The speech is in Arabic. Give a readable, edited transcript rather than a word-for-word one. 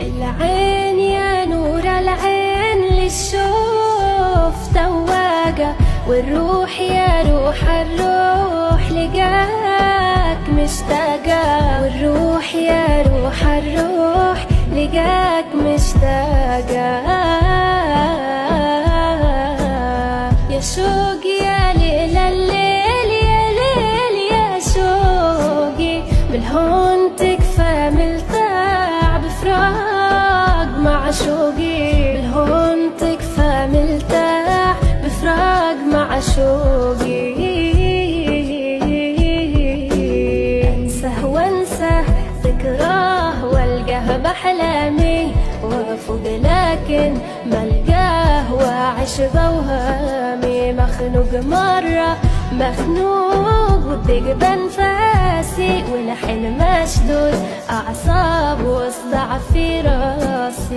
العين يا نور العين للشوف تواقة، والروح يا روح الروح لقاك مشتاقة، والروح يا روح الروح لقاك مشتاقة. يا شوق يا ليل الليل يا ليل يا شوقي، بالهون تكفى ملتاع بفراق معشوقي، بالهون تكفى ملتاع بفراق معشوقي. انسه وانسى ذكراه والقاه بأحلامي وافوق لكن ملقاه واعيش بوهامي، مخنوق مرة مخنوق وضيق بانفاسي، والحين مشدود أعصاب وصداع في راسي.